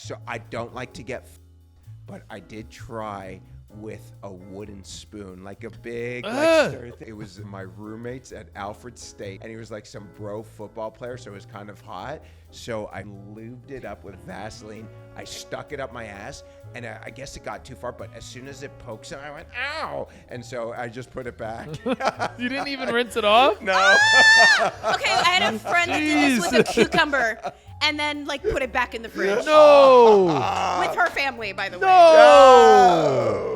So I don't like to get, but I did try with a wooden spoon, like a big, it was my roommates at Alfred State, and he was like some bro football player, so it was kind of hot. So I lubed it up with Vaseline. I stuck it up my ass, and I guess it got too far, but as soon as it pokes him, I went, ow! And so I just put it back. You didn't even rinse it off? No. Okay, I had a friend that did this with a cucumber and then like put it back in the fridge. No. With her family, by the way. No.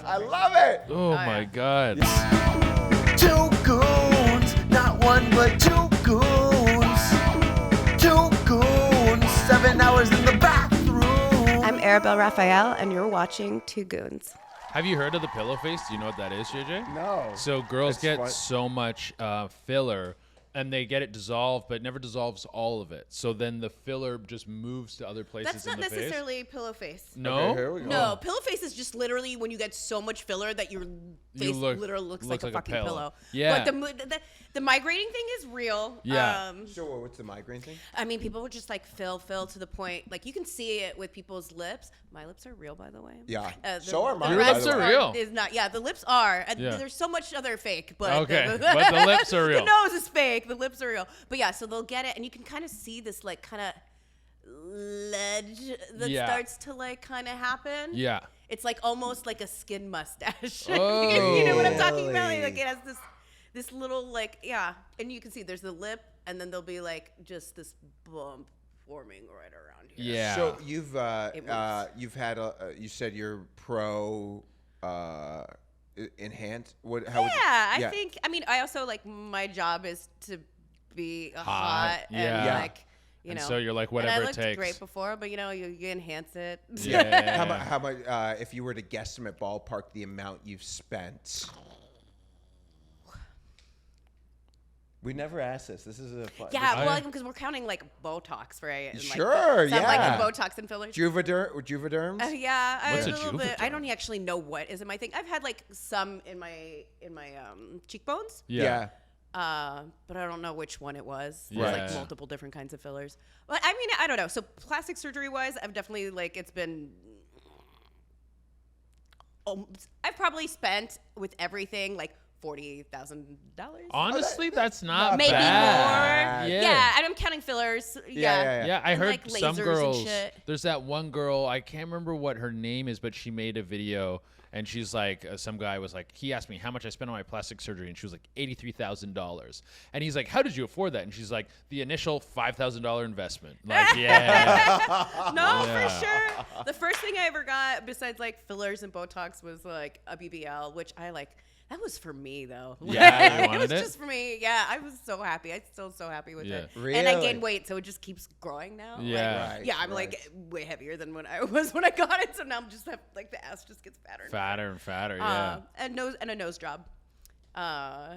I love it. Oh my God. Two goons, not one but two goons. Two goons, 7 hours in the bathroom. I'm Arabelle Raphael, and you're watching Two Goons. Have you heard of the pillow face? Do you know what that is, JJ? No. So girls That's get fun. so much filler, and they get it dissolved, but it never dissolves all of it. So then the filler just moves to other places That's in not the face. necessarily pillow face. No? Okay, here we go. No, pillow face is just literally when you get so much filler that your face literally looks like a fucking pillow. Yeah. But the migrating thing is real. Yeah. So what's the migraine thing? I mean, people would just like fill to the point. Like you can see it with people's lips. My lips are real, by the way. Yeah. The- So are the mine. Your rest lips are real. Is not. Yeah, the lips are. Yeah. There's so much other fake, but Okay, but the lips are real. The nose is fake. The lips are real. But yeah, so they'll get it, and you can kind of see this like kind of ledge that Yeah. starts to like kind of happen. Yeah. It's like almost like a skin mustache. Oh. You know what I'm talking about? Really? Like it has this little like and you can see there's the lip, and then there'll be like just this bump forming right around here. Yeah. So you've moves. had you said you're pro enhanced. What? How would I think. I mean, I also like my job is to be hot and yeah. like you And know. so you're like, and whatever I it looked takes. great before, but you know, you enhance it. Yeah. How much? If you were to guesstimate ballpark the amount you've spent. We never asked this. This is a fun. Yeah, well, because we're counting like Botox, right? And, like, Sure, stuff yeah. like the Botox and fillers. Juvederms. Yeah, I What's a a little bit. Juvederm? I don't actually know what is in my thing. I've had like some in my cheekbones, Yeah. but I don't know which one it was. Yeah. There's like multiple different kinds of fillers. But I mean, I don't know. So plastic surgery wise, I've definitely like it's been. I've probably spent with everything like $40,000. Honestly, that's not Maybe bad. more. Yeah. Yeah, and I'm counting fillers. Yeah. Yeah, I And, heard like, some lasers and girls. shit. There's that one girl, I can't remember what her name is, but she made a video and she's like, some guy was like, he asked me how much I spent on my plastic surgery, and she was like $83,000. And he's like, how did you afford that? And she's like, the initial $5,000 investment. Like, yeah. No, Yeah. for sure. The first thing I ever got besides like fillers and Botox was like a BBL, which I like. That was for me though. Yeah, you it wanted was it? just for me. Yeah, I was so happy. I'm still so happy with Yeah. it. And I Really? gained weight, so it just keeps growing now. Yeah. Like, Right, yeah, I'm right. like way heavier than when I was when I got it. So now I'm just like the ass just gets fatter. And Fatter and fatter, yeah. and a nose job.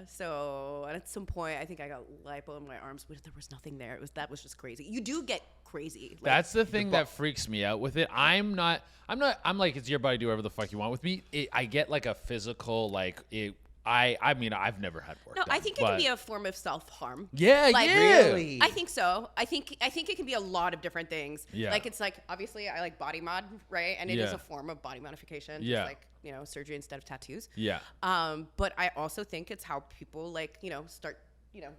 So and at some point I think I got lipo in my arms, but there was nothing there. That was just crazy. You do get crazy. Like, That's the thing that freaks me out with it. I'm like, it's your body, do whatever the fuck you want. With me, I get like a physical, like, I mean, I've never had work No, done, I think it can be a form of self-harm. Yeah, Like, yeah. Really? I think so. I think it can be a lot of different things. Yeah. Like it's like obviously I like body mod, right? And it is Yeah. a form of body modification. Yeah. Just like, surgery instead of tattoos. Yeah. But I also think it's how people like, start,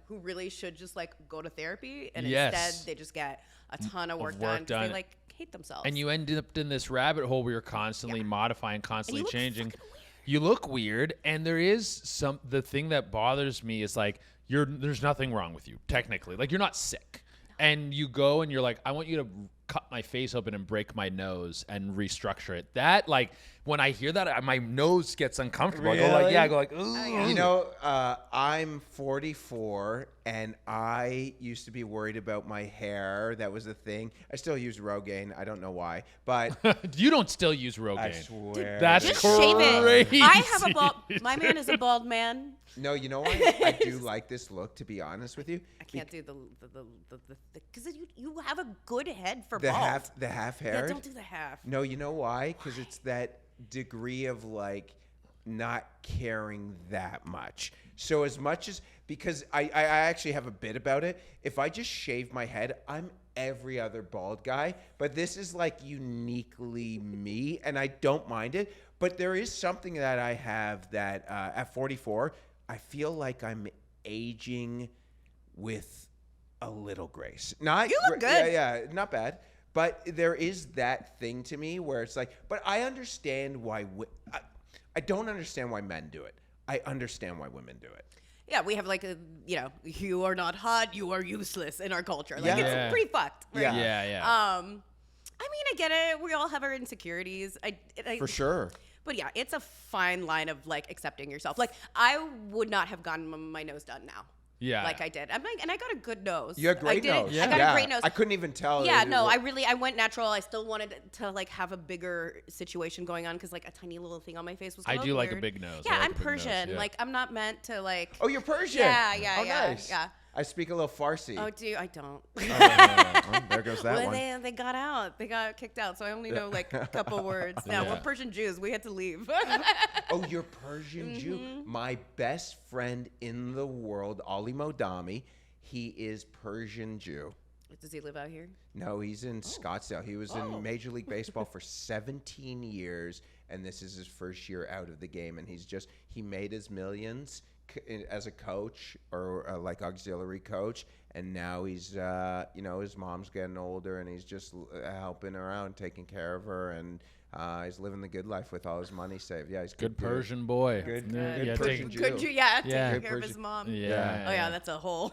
who really should just like go to therapy and Yes. instead they just get a ton of work done 'cause done. they like hate themselves. And you end up in this rabbit hole where you're constantly modifying, constantly look changing. fucking weird. You look weird, and there is the thing that bothers me is like there's nothing wrong with you technically. Like you're not sick, and you go and you're like, I want you to cut my face open and break my nose and restructure it. That like when I hear that, my nose gets uncomfortable. I go like, ooh. You know, I'm 44, and I used to be worried about my hair. That was the thing. I still use Rogaine. I don't know why, but You don't still use Rogaine. I swear. That's just crazy. shave it. I have a bald. My man is a bald man. No, you know why I do like this look, to be honest with you? I can't do the because you have a good head for The bald. half Yeah, hair. don't do the half. No, you know why? Because it's that degree of like not caring that much. So as much as, because I actually have a bit about it. If I just shave my head, I'm every other bald guy. But this is like uniquely me, and I don't mind it. But there is something that I have that at 44, I feel like I'm aging with a little grace. Not You look good. Yeah, not bad. But there is that thing to me where it's like, but I understand why. I don't understand why men do it. I understand why women do it. Yeah, we have like you are not hot, you are useless in our culture. Like Yeah. it's pretty fucked. Right? Yeah. I mean, I get it. We all have our insecurities. I For sure. But yeah, it's a fine line of like accepting yourself. Like I would not have gotten my nose done now. Yeah. Like I did. And I got a good nose. You had great nose. I got a great nose. I couldn't even tell. Yeah, no, I went natural. I still wanted to like have a bigger situation going on because like a tiny little thing on my face was. I do like a weird. big nose. Yeah, I like I'm a big nose, Persian. yeah. Like I'm not meant to like. Oh, you're Persian. Yeah. Oh, nice. Yeah. I speak a little Farsi. Oh, do I don't. Oh, there goes that Well, one. they got out. They got kicked out, so I only know like a couple words. Yeah, Yeah. we're Persian Jews. We had to leave. Oh, you're Persian Jew. My best friend in the world, Ali Modami, he is Persian Jew. Does he live out here? No, he's in Scottsdale. He was in Major League Baseball for 17 years, and this is his first year out of the game. And he made his millions as a coach or like auxiliary coach, and now he's, his mom's getting older, and he's just helping her out, taking care of her, and he's living the good life with all his money saved. Yeah, he's a Good dude. Persian boy. Good yeah, Persian take- Jew. Could you? Yeah, Yeah. taking Good care of his Persian- mom. Yeah. Oh yeah, that's a whole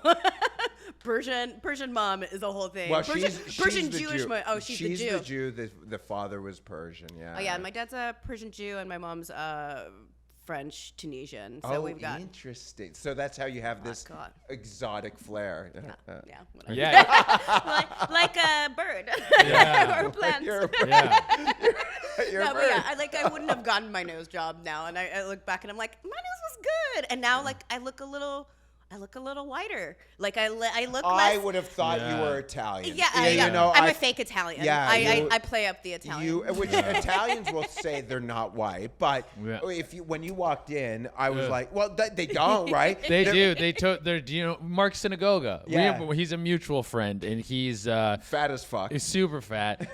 Persian mom is a whole thing. Well, Persian she's the Jewish Jew. mom. Oh, she's the Jew. The father was Persian. Yeah. Oh yeah, my dad's a Persian Jew and my mom's French Tunisian. So we've got interesting. So that's how you have this God. exotic flair. yeah, whatever. Yeah. like a bird Yeah. or a plant. You're a Yeah. You're a No, but yeah, bird. I wouldn't have gotten my nose job now, and I look back and I'm like, my nose was good, and now like I look a little whiter. Like I look I less. would have thought you Yeah. were Italian. Yeah, You know, I'm a fake Italian. Yeah, I play up the Italian. Which Italians will say they're not white, but Yeah. when you walked in, I was Yeah. like, well, they don't, right? They They're do. They're Mark Synagoga. Yeah. He's a mutual friend, and he's fat as fuck. he's super fat,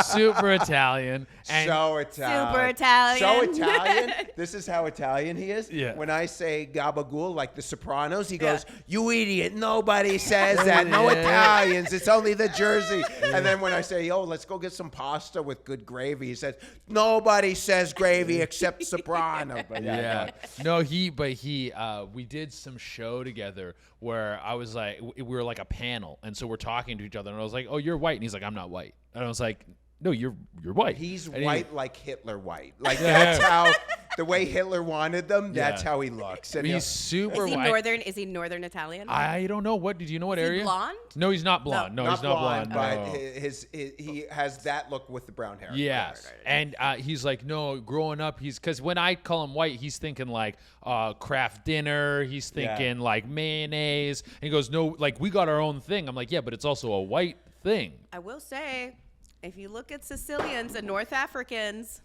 super Italian, and So Italian. Super Italian. So Italian. This is how Italian he is. Yeah. When I say gabagool, like The Sopranos, he goes, "You idiot! Nobody says that. No Italians. It's only the Jersey." And then when I say, "Yo, let's go get some pasta with good gravy," he says, "Nobody says gravy except Soprano." But yeah. No, we did some show together where I was like, we were like a panel, and so we're talking to each other, and I was like, "Oh, you're white," and he's like, "I'm not white," and I was like, "No, you're white." He's And white like Hitler white. Like that's how the way Hitler wanted them. That's Yeah. how he looks. And He's super Is he white. northern? Is he northern Italian? I don't know what. Did you know what Is he area? blonde? No, he's not blonde. No, not he's not blonde. but no. he has that look with the brown hair. Yes, and he's like, no, growing up, because when I call him white, he's thinking like Kraft dinner. He's thinking like mayonnaise. And he goes, no, like we got our own thing. I'm like, yeah, but it's also a white thing. I will say, if you look at Sicilians and North Africans,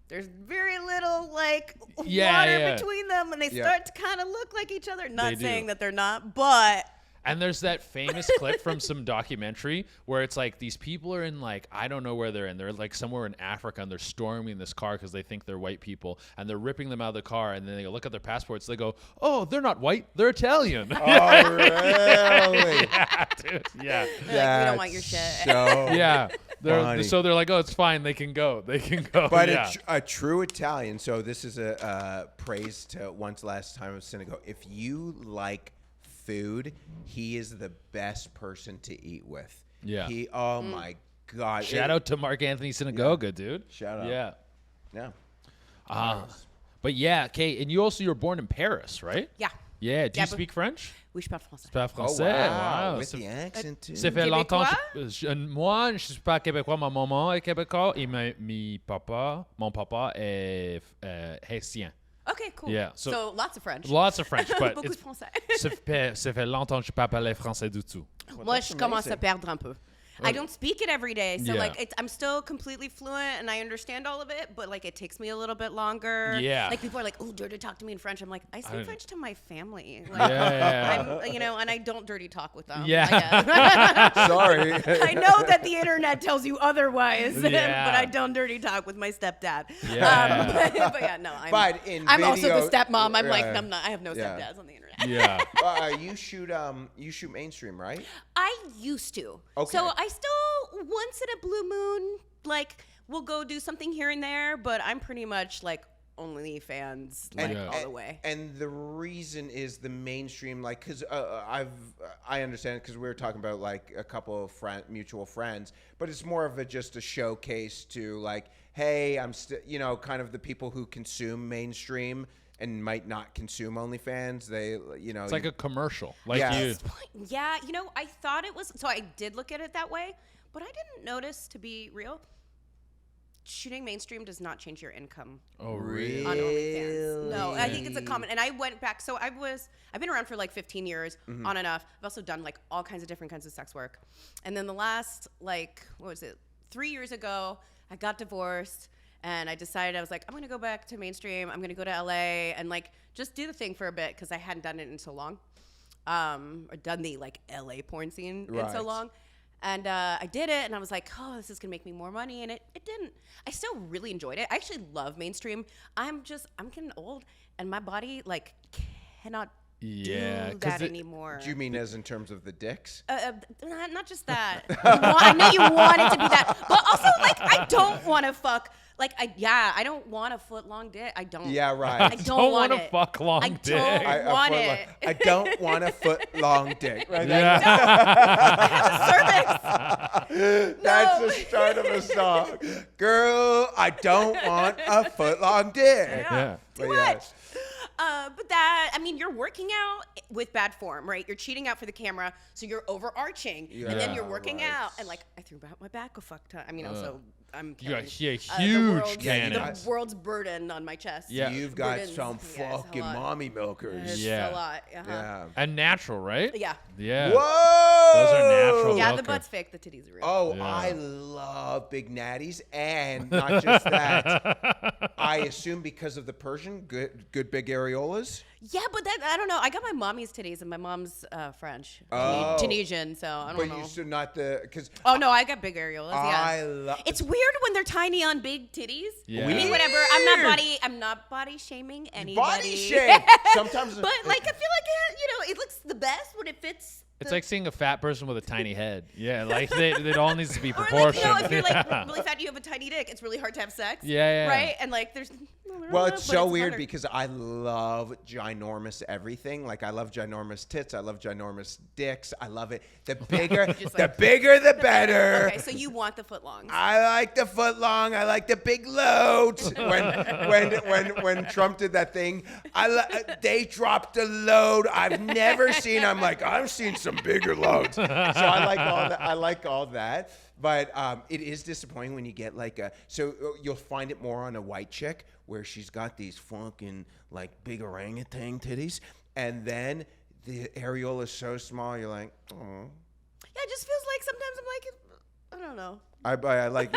there's very little like water between them, and they start to kind of look like each other. Not They do. saying that they're not, but And there's that famous clip from some documentary where it's like these people are in like, I don't know where they're in. They're like somewhere in Africa, and they're storming this car because they think they're white people, and they're ripping them out of the car, and then they look at their passports. They go, oh, they're not white. They're Italian. Oh, really? Yeah, dude. Yeah. they're like, we don't want your shit. So Yeah. Funny. So they're like, oh, it's fine. They can go. They can go. But yeah. a true Italian, so this is a praise to once last time of synagogue. If you like food, he is the best person to eat with. Yeah. Oh my God. Shout out to Mark Anthony Synagoga, dude. Shout out. Yeah. Yeah. But yeah, Kate, and you were born in Paris, right? Yeah. Yeah. Do you Yeah, speak French? Oui, je parle français. Pas Oh, français. wow. Wow. With the accent, too. Ça fait longtemps. Québécois? Moi, je suis pas québécois. Ma maman est québécois et mon papa est haïtien. Okay, cool. Yeah, So, so- lots of French. Lots of French, but Beaucoup it's, de français. ça fait longtemps que je ne pas parler français du tout. Moi, je commence à perdre un peu. I don't speak it every day, so Yeah. like I'm still completely fluent and I understand all of it, but like it takes me a little bit longer. Yeah. Like people are like, "Oh, dirty talk to me in French." I'm like, I speak French to my family. Like, Yeah. I'm, and I don't dirty talk with them. Yeah. Sorry. I know that the internet tells you otherwise, Yeah. but I don't dirty talk with my stepdad. Yeah. But yeah, no, But in I'm also video- the stepmom. I'm like, Yeah. I'm not. I have no Yeah. stepdads on the internet. Yeah. You shoot mainstream, right? I used to. Okay. So I still once in a blue moon, like, we'll go do something here and there, but I'm pretty much like OnlyFans, like all the way. And the reason is the mainstream, like, because I understand, because we were talking about like a couple of mutual friends, but it's more of just a showcase to like, hey, I'm still, kind of the people who consume mainstream and might not consume OnlyFans. They, It's like a commercial. Like Yeah. you. Yeah, I thought it was. So I did look at it that way, but I didn't notice, to be real. Shooting mainstream does not change your income. Oh, really? On OnlyFans. No, I think it's a common. And I went back. So I've been around for like 15 years on and off. I've also done like all kinds of different kinds of sex work. And then the last, like, 3 years ago, I got divorced and I decided, I was like, I'm going to go back to mainstream. I'm going to go to LA and like just do the thing for a bit because I hadn't done it in so long. Or done the like LA porn scene in so Right. long. And I did it, and I was like, oh, this is going to make me more money. And it didn't. I still really enjoyed it. I actually love mainstream. I'm getting old, and my body, like, cannot do that anymore. Do you mean as in terms of the dicks? Not just that. I know you want it to be that. But also, like, I don't want to fuck. Like, I don't want a foot-long dick. I don't. Yeah, right. I don't want want a it. fuck long I dick. don't want it. I don't want a foot long dick. Right? Yeah. Cervix. That's No. the start of a song. Girl, I don't want a foot long dick. Yeah. But Too yeah. much. But that, I mean, you're working out with bad form, right? You're cheating out for the camera, so you're overarching, and then you're working right. out, and like I threw out my back a fuck ton. I mean, also I'm You got carrying, a huge the cannon. world's burden on my chest. Yeah. You've got Burdens. some Yes, a fucking lot. mommy milkers. It's Yeah. a lot. Yeah. And natural, right? Yeah. Yeah. Whoa! Those are natural. Yeah, Okay. the butt's fake, the titties are real. Oh, Yeah. I love big natties, and not just that. I assume because of the Persian, good big areolas. Yeah, but that, I don't know. I got my mommy's titties, and my mom's French, Oh. Tunisian, so I don't But know. you should not because Oh no, I got big areolas. I Yeah, love. it's weird when they're tiny on big titties. Yeah. I mean, whatever. I'm not body shaming anybody. Body shame. Sometimes, But like, I feel like it looks the best when it fits. It's like seeing a fat person with a tiny head. Yeah, like it all needs to be Or like, proportioned. if you're like Yeah. really fat, you have a tiny dick. It's really hard to have sex. Yeah. Right, and like there's. well, it's so weird harder. because I love ginormous everything. Like I love ginormous tits. I love ginormous dicks. I love it. The bigger, Just the like- bigger, the better. Okay, so you want the foot longs. I like the foot long. I like the big loads. When Trump did that thing, they dropped a load I've never seen. I'm like, I've seen some bigger loads. So I like all that. I like all that. But it is disappointing when you get like so you'll find it more on a white chick where she's got these fucking like big orangutan titties, and then the areola is so small. You're like, oh. Yeah, it just feels like sometimes I'm like, I don't know. I like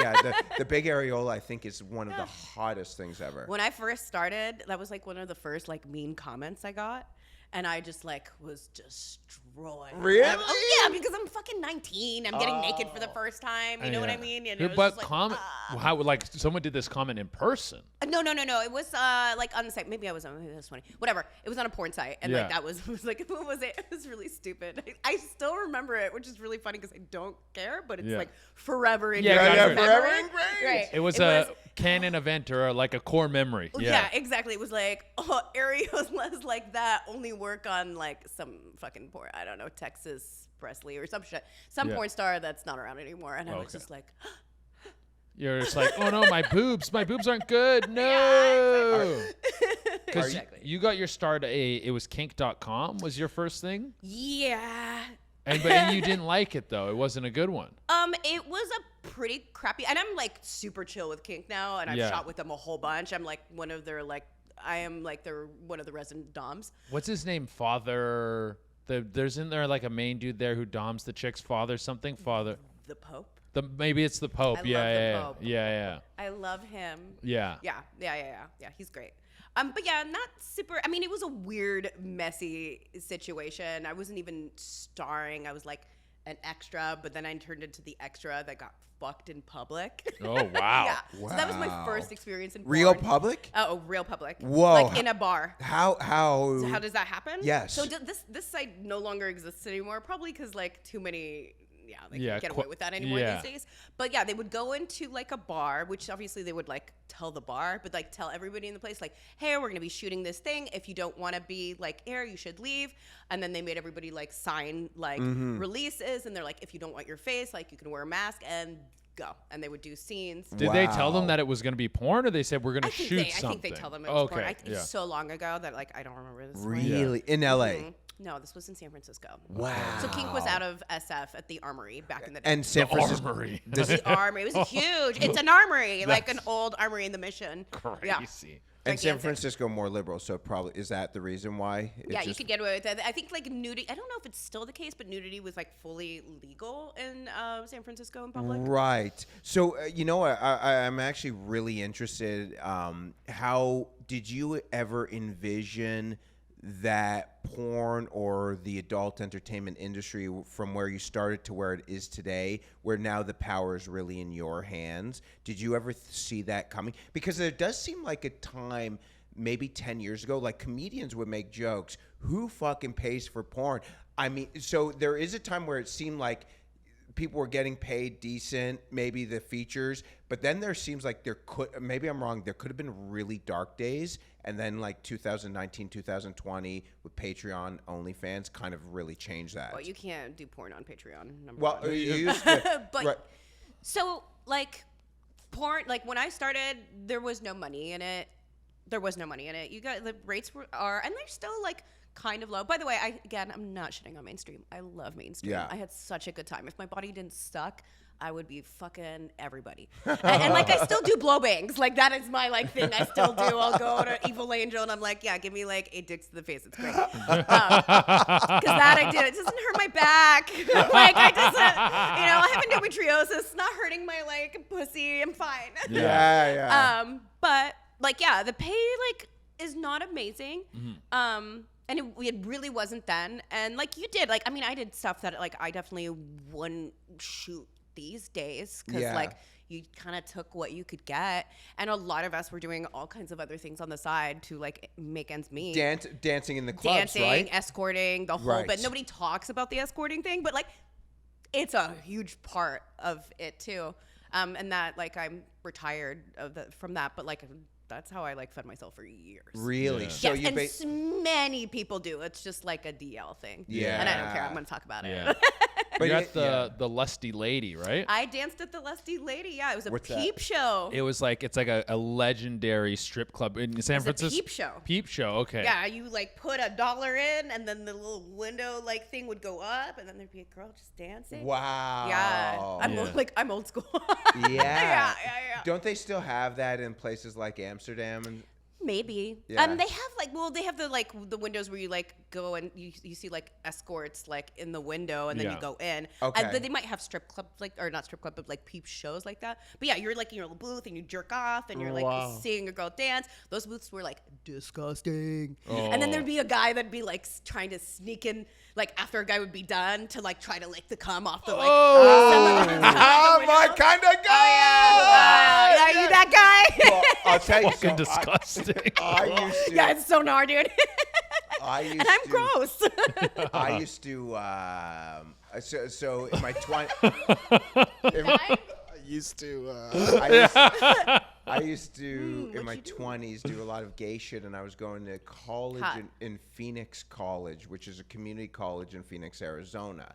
the big areola. I think is one of the hottest things ever. When I first started, that was like one of the first like mean comments I got, and I just like was destroyed. Really? Oh yeah, because I'm fucking 19. I'm getting naked for the first time. You know what I mean? And it was But just like, comment, how like someone did this comment in person? No. It was like on the site. Maybe that was funny. Whatever. It was on a porn site, and like that was like what was it? It was really stupid. I still remember it, which is really funny because I don't care, but it's like forever in your Yeah, forever memory. ingrained. Right. It was a canon event or like a core memory. Yeah, exactly. It was like, areolas like that only work on like some fucking porn. I don't know, Texas Presley or some shit. Some porn star that's not around anymore. And I was just like, You're just like, oh no, my boobs aren't good. No. Because Exactly. you got your start at it was kink.com was your first thing? yeah. But you didn't like it though. It wasn't a good one. It was a pretty crappy, and I'm like super chill with kink now, and I've shot with them a whole bunch. I'm like one of their they're one of the resident doms. What's his name? Father. There's in there like a main dude there who doms the chick's father something. Father. the Pope. Maybe it's the Pope. I yeah, love the yeah, Pope. yeah. I love him. Yeah. Yeah, he's great. But yeah, not super. I mean, it was a weird, messy situation. I wasn't even starring. I was like an extra, but then I turned into the extra that got fucked in public. Oh, wow. Yeah. Wow. So that was my first experience in Real porn. public? Oh, real public. Whoa. Like in a bar. How? So how does that happen? Yes. So this site no longer exists anymore, probably because like too many. Yeah, they Yeah, can't get away with that anymore yeah. these days. But yeah, they would go into like a bar, which obviously they would like tell the bar, but like tell everybody in the place, like, hey, we're gonna be shooting this thing. If you don't want to be like air, you should leave. And then they made everybody like sign like releases, and they're like, if you don't want your face, like you can wear a mask and go. And they would do scenes. Did they tell them Wow. that it was going to be porn, or they said we're going to shoot I something? think they tell them it was okay. porn. It's so long ago that like I don't remember this. point. Really? In LA? No, this was in San Francisco. Wow. So Kink was out of SF at the Armory back in the day. And San Francisco. Armory. The Armory. It was huge. It's an armory, like an old armory in the Mission. Yeah. Crazy. And San Gigantic. Francisco more liberal, so probably is that the reason why? It Yeah, you just- could get away with it. I think like nudity. I don't know if it's still the case, but nudity was like fully legal in San Francisco in public. Right. So you know, I'm actually really interested. How did you ever envision that porn or the adult entertainment industry from where you started to where it is today, where now the power is really in your hands? Did you ever see that coming? Because there does seem like a time maybe 10 years ago, like comedians would make jokes, who fucking pays for porn? I mean, so there is a time where it seemed like people were getting paid decent, maybe the features, but then there seems like there could, maybe I'm wrong, there could have been really dark days, and then like 2019, 2020 with Patreon, OnlyFans kind of really changed that. Well, you can't do porn on Patreon. Number Well, one. you used to, But right. so like porn, like when I started, there was no money in it. There was no money in it. You got the rates are, and they're still like kind of low. By the way, I'm not shitting on mainstream. I love mainstream. Yeah. I had such a good time. If my body didn't suck, I would be fucking everybody. and like I still do blow bangs. Like that is my like thing. I still do. I'll go to Evil Angel and I'm like, yeah, give me like 8 dicks to the face. It's great. Because that I do. It doesn't hurt my back. Like I doesn't. I have endometriosis. It's not hurting my like pussy. I'm fine. Yeah. But like yeah, the pay like is not amazing. And it really wasn't then. And like you did, like I mean, I did stuff that like I definitely wouldn't shoot these days because Yeah. like you kind of took what you could get, and a lot of us were doing all kinds of other things on the side to like make ends meet. Dancing in the clubs, Dancing, right? escorting, the whole. Right. But nobody talks about the escorting thing. But like, it's a huge part of it too. And that like I'm retired from that, but like. That's how I like fed myself for years. Really? Yeah. So Yes, you and many people do. It's just like a DL thing. Yeah. And I don't care. I'm going to talk about Yeah. it. But You're you- at the Lusty Lady, right? I danced at the Lusty Lady. Yeah, it was a What's that? peep show. It's like a legendary strip club in San It's a Francisco. peep show. Peep show. Okay. Yeah, you like put $1 in, and then the little window like thing would go up, and then there'd be a girl just dancing. Wow. Yeah, I'm old school. Yeah. yeah. Don't they still have that in places like Amsterdam and? Maybe. Yeah. They have the windows where you like go and you see like escorts like in the window and then Yeah. you go in. Okay. And then they might have strip club or not strip club but like peep shows like that. But yeah, you're like in your little booth and you jerk off and you're like seeing a girl dance. Those booths were like disgusting. And then there'd be a guy that'd be like trying to sneak in like after a guy would be done to like try to lick the cum off the like Oh, my kind of guy! yeah, you that guy? Well, I'll tell you Fucking something. disgusting. I used to. Yeah, it's so gnar, dude. I used And I'm to, gross. I used to. So in my 20s. I used to in my 20s do a lot of gay shit, and I was going to college Hot. in Phoenix College, which is a community college in Phoenix, Arizona.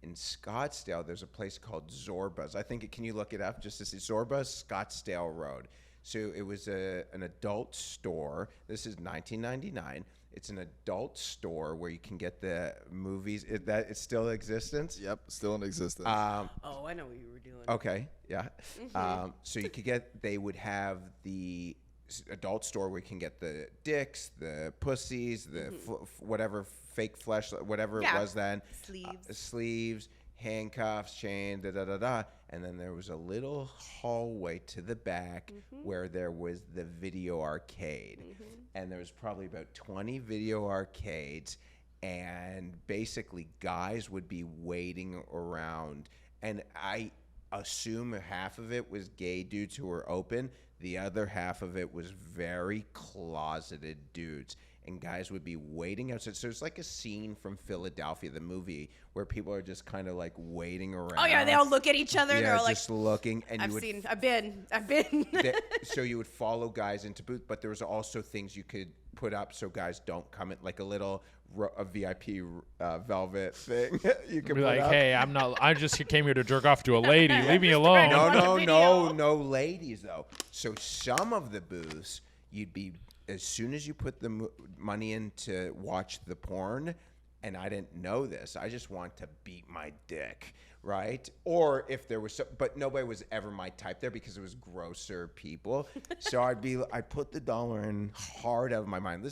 In Scottsdale, there's a place called Zorba's. I think can you look it up just to see Zorba's Scottsdale Road. So it was an adult store. This is 1999. It's an adult store where you can get the movies. It's still in existence? Yep, still in existence. Oh, I know what you were doing. Okay, yeah. So you could they would have the adult store where you can get the dicks, the pussies, the whatever fake flesh, whatever Yeah. it was then. Sleeves. Sleeves. handcuffs, chain, da-da-da-da. And then there was a little hallway to the back where there was the video arcade. And there was probably about 20 video arcades. And basically, guys would be waiting around. And I assume half of it was gay dudes who were open. The other half of it was very closeted dudes. And guys would be waiting outside. So it's like a scene from Philadelphia, the movie, where people are just kind of like waiting around. Oh yeah, they all look at each other. Yeah, They're all like, just looking. And I've been. So you would follow guys into booth, but there was also things you could put up so guys don't come in, like a little a VIP velvet thing. You could Be put like, up. hey, I just came here to jerk off to a lady. Leave me alone. No ladies though. So some of the booths, you'd be, as soon as you put the money in to watch the porn, and I didn't know this, I just want to beat my dick, right? Or if there was but nobody was ever my type there because it was grosser people. So I'd put the dollar in hard out of my mind.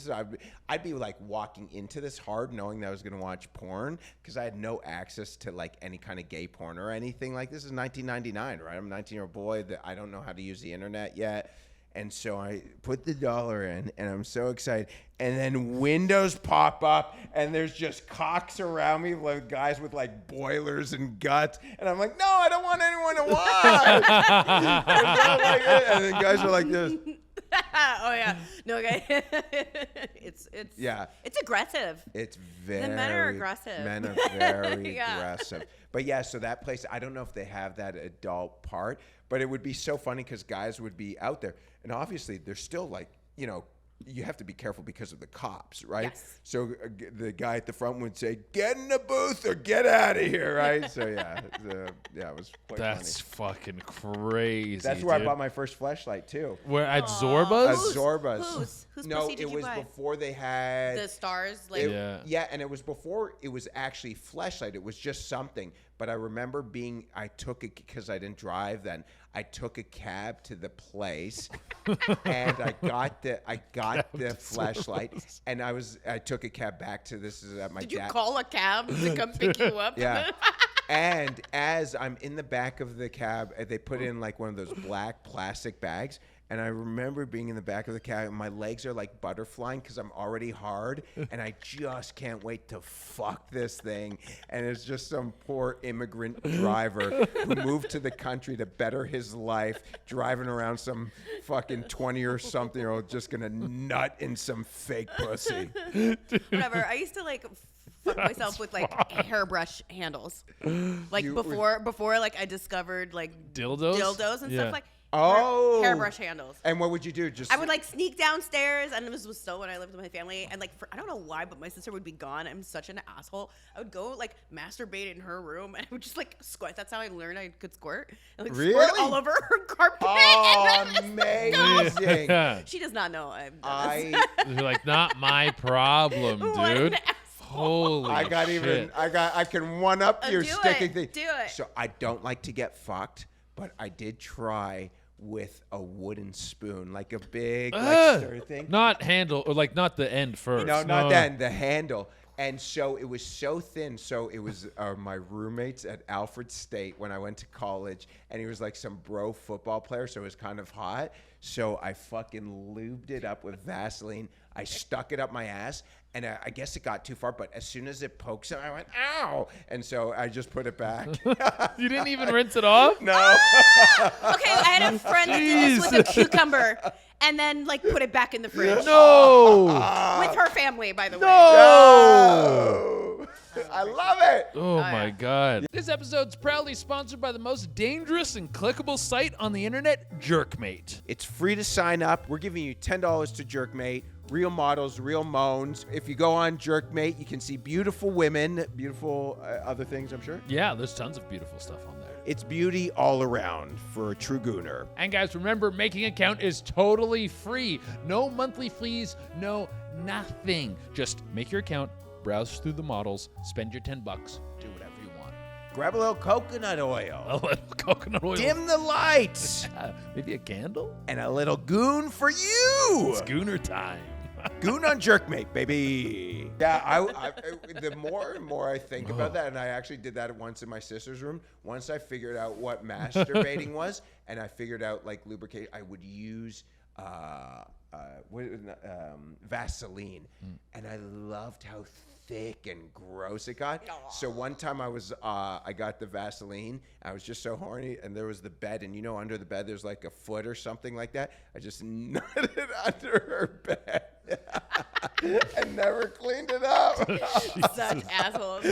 I'd be like walking into this hard knowing that I was going to watch porn because I had no access to like any kind of gay porn or anything. Like, this is 1999, right? I'm a 19-year-old boy that I don't know how to use the internet yet. And so I put the dollar in, and I'm so excited. And then windows pop up, and there's just cocks around me, like guys with like boilers and guts. And I'm like, no, I don't want anyone to watch. And then guys are like this. Oh yeah, no, okay. It's aggressive. It's very. The men are aggressive. Men are very Yeah. aggressive. But yeah, so that place, I don't know if they have that adult part, but it would be so funny because guys would be out there, and obviously they're still like, you know, you have to be careful because of the cops, right? Yes. So the guy at the front would say, "Get in the booth or get out of here," right? So yeah, it was quite That's funny. fucking crazy. That's where dude. I bought my first fleshlight too. Where at Zorba's? At Zorba's. Whose No, pussy did it you was buy? before they had The stars, like Yeah. and it was before it was actually fleshlight. It was just something. But I remember I took it because I didn't drive then. I took a cab to the place, and I got the fleshlight, and I took a cab back to this is at my Did dad. you call a cab to come pick you up? Yeah. And as I'm in the back of the cab, they put in like one of those black plastic bags. And I remember being in the back of the cab, and my legs are like butterflying because I'm already hard, and I just can't wait to fuck this thing. And it's just some poor immigrant driver who moved to the country to better his life, driving around some fucking 20 or something year old just gonna nut in some fake pussy. Whatever. I used to like fuck myself with like hairbrush handles, like before like I discovered like Dildos? and Yeah. stuff like. Oh. Hairbrush handles. And what would you do? Just I would like sneak downstairs, and this was still when I lived with my family, and like I don't know why, but my sister would be gone. I'm such an asshole. I would go like masturbate in her room, and I would just like squirt. That's how I learned I could squirt. And, like, Really? squirt all over her carpet. Oh, and then just go. amazing. She does not know I've done this. You're like, not my problem, What dude. an asshole. Holy shit. I can one up your Do sticking it. thing. Do it. So I don't like to get fucked, but I did try with a wooden spoon, like a big like stir thing. Not handle, or like not the end first. No, not then, the handle. And so it was so thin. So it was my roommates at Alfred State when I went to college, and he was like some bro football player, so it was kind of hot. So I fucking lubed it up with Vaseline. I stuck it up my ass, and I guess it got too far, but as soon as it pokes it, I went, ow! And so I just put it back. You didn't even rinse it off? No. Okay, I had a friend that did this with a cucumber, and then like put it back in the fridge. No. With her family, by the way. Oh. I love it. Oh my God. This episode's proudly sponsored by the most dangerous and clickable site on the internet, Jerkmate. It's free to sign up. We're giving you $10 to Jerkmate. Real models, real moans. If you go on Jerkmate, you can see beautiful women, beautiful other things, I'm sure. Yeah, there's tons of beautiful stuff on there. It's beauty all around for a true gooner. And guys, remember, making an account is totally free. No monthly fees, no nothing. Just make your account, browse through the models, spend your $10, do whatever you want. Grab a little coconut oil. A little coconut oil. Dim the lights. Maybe a candle? And a little goon for you. Schooner time. Goon on Jerkmate, baby. Yeah, the more and more I think about that, and I actually did that once in my sister's room. Once I figured out what masturbating was, and I figured out like lubricate, I would use Vaseline, and I loved how thick and gross it got. So one time I got the Vaseline. I was just so horny, and there was the bed, and under the bed there's like a foot or something like that. I just nutted under her bed. And never cleaned it up. Such assholes.